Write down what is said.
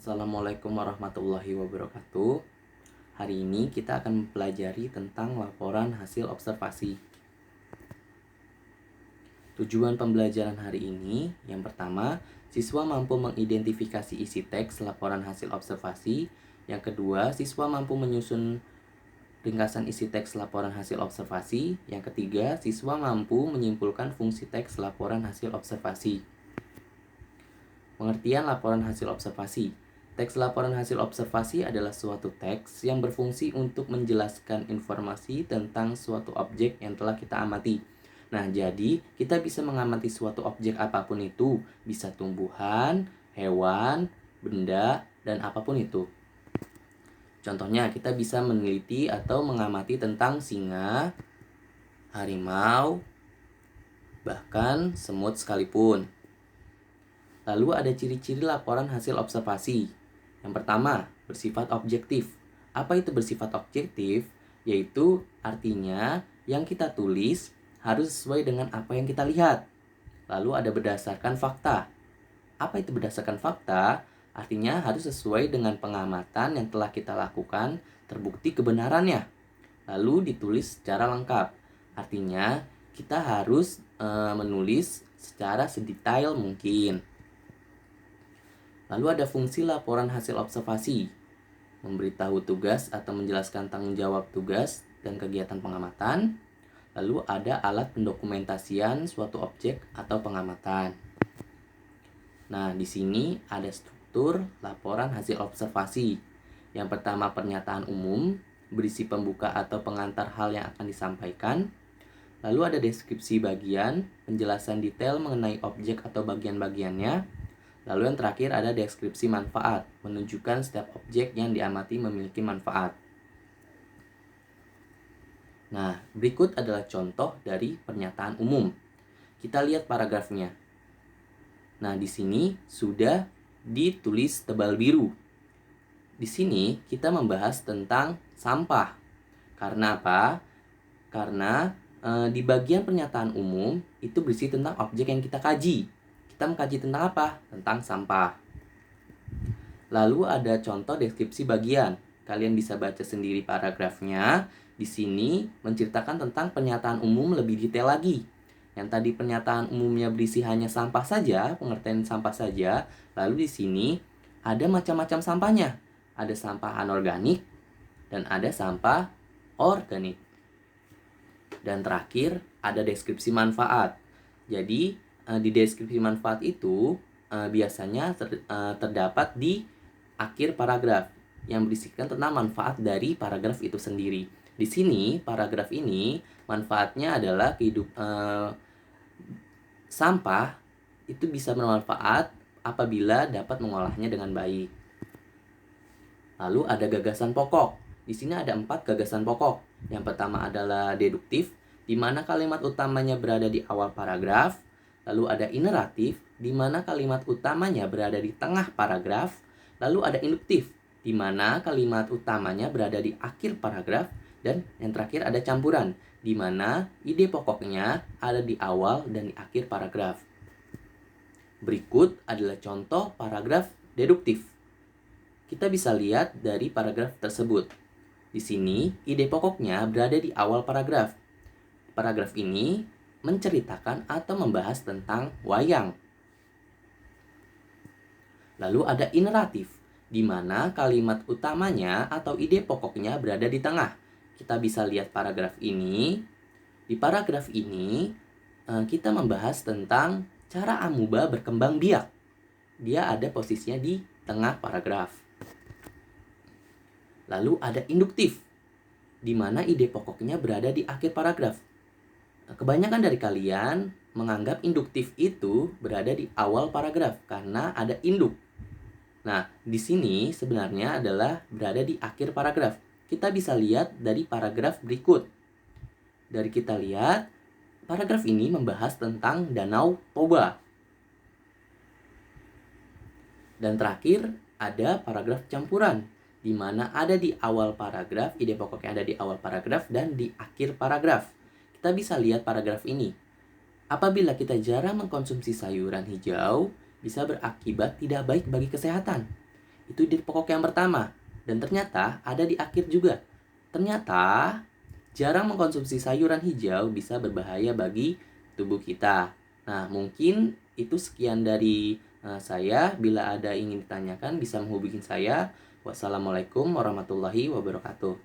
Assalamualaikum warahmatullahi wabarakatuh. Hari ini kita akan mempelajari tentang laporan hasil observasi. Tujuan pembelajaran hari ini, yang pertama, siswa mampu mengidentifikasi isi teks laporan hasil observasi. Yang kedua, siswa mampu menyusun ringkasan isi teks laporan hasil observasi. Yang ketiga, siswa mampu menyimpulkan fungsi teks laporan hasil observasi. Pengertian laporan hasil observasi. Teks laporan hasil observasi adalah suatu teks yang berfungsi untuk menjelaskan informasi tentang suatu objek yang telah kita amati. Nah, jadi kita bisa mengamati suatu objek apapun itu, bisa tumbuhan, hewan, benda, dan apapun itu. Contohnya, kita bisa meneliti atau mengamati tentang singa, harimau, bahkan semut sekalipun. Lalu ada ciri-ciri laporan hasil observasi. Yang pertama, bersifat objektif. Apa itu bersifat objektif? Yaitu artinya yang kita tulis harus sesuai dengan apa yang kita lihat. Lalu ada berdasarkan fakta. Apa itu berdasarkan fakta? Artinya harus sesuai dengan pengamatan yang telah kita lakukan, terbukti kebenarannya. Lalu ditulis secara lengkap. Artinya kita harus menulis secara sedetail mungkin. Lalu ada fungsi laporan hasil observasi, memberitahu tugas atau menjelaskan tanggung jawab tugas dan kegiatan pengamatan. Lalu ada alat pendokumentasian suatu objek atau pengamatan. Nah, di sini ada struktur laporan hasil observasi. Yang pertama, pernyataan umum, berisi pembuka atau pengantar hal yang akan disampaikan. Lalu ada deskripsi bagian, penjelasan detail mengenai objek atau bagian-bagiannya. Lalu yang terakhir ada deskripsi manfaat, menunjukkan setiap objek yang diamati memiliki manfaat. Nah, berikut adalah contoh dari pernyataan umum. Kita lihat paragrafnya. Nah, di sini sudah ditulis tebal biru. Di sini kita membahas tentang sampah. Karena apa? Karena di bagian pernyataan umum itu berisi tentang objek yang kita kaji. Kita mengkaji tentang apa? Tentang sampah. Lalu ada contoh deskripsi bagian. Kalian bisa baca sendiri paragrafnya. Di sini menceritakan tentang pernyataan umum lebih detail lagi. Yang tadi pernyataan umumnya berisi hanya sampah saja, pengertian sampah saja. Lalu di sini ada macam-macam sampahnya. Ada sampah anorganik dan ada sampah organik. Dan terakhir ada deskripsi manfaat. Jadi di deskripsi manfaat itu biasanya terdapat di akhir paragraf yang berisikan tentang manfaat dari paragraf itu sendiri. Di sini paragraf ini manfaatnya adalah sampah itu bisa bermanfaat apabila dapat mengolahnya dengan baik. Lalu ada gagasan pokok. Di sini ada 4 gagasan pokok. Yang pertama adalah deduktif, di mana kalimat utamanya berada di awal paragraf. Lalu ada ineratif, di mana kalimat utamanya berada di tengah paragraf. Lalu ada induktif, di mana kalimat utamanya berada di akhir paragraf. Dan yang terakhir ada campuran, di mana ide pokoknya ada di awal dan di akhir paragraf. Berikut adalah contoh paragraf deduktif. Kita bisa lihat dari paragraf tersebut. Di sini, ide pokoknya berada di awal paragraf. Paragraf ini menceritakan atau membahas tentang wayang. Lalu ada ineratif, di mana kalimat utamanya atau ide pokoknya berada di tengah. Kita bisa lihat paragraf ini. Di paragraf ini, kita membahas tentang cara amuba berkembang biak. Dia ada posisinya di tengah paragraf. Lalu ada induktif, di mana ide pokoknya berada di akhir paragraf. Kebanyakan dari kalian menganggap induktif itu berada di awal paragraf karena ada induk. Nah, di sini sebenarnya adalah berada di akhir paragraf. Kita bisa lihat dari paragraf berikut. Dari kita lihat, paragraf ini membahas tentang Danau Toba. Dan terakhir ada paragraf campuran, di mana ada di awal paragraf, ide pokoknya ada di awal paragraf dan di akhir paragraf. Kita bisa lihat paragraf ini. Apabila kita jarang mengkonsumsi sayuran hijau, bisa berakibat tidak baik bagi kesehatan. Itu di pokok yang pertama. Dan ternyata ada di akhir juga. Ternyata jarang mengkonsumsi sayuran hijau bisa berbahaya bagi tubuh kita. Nah, mungkin itu sekian dari saya. Bila ada ingin ditanyakan bisa menghubungi saya. Wassalamualaikum warahmatullahi wabarakatuh.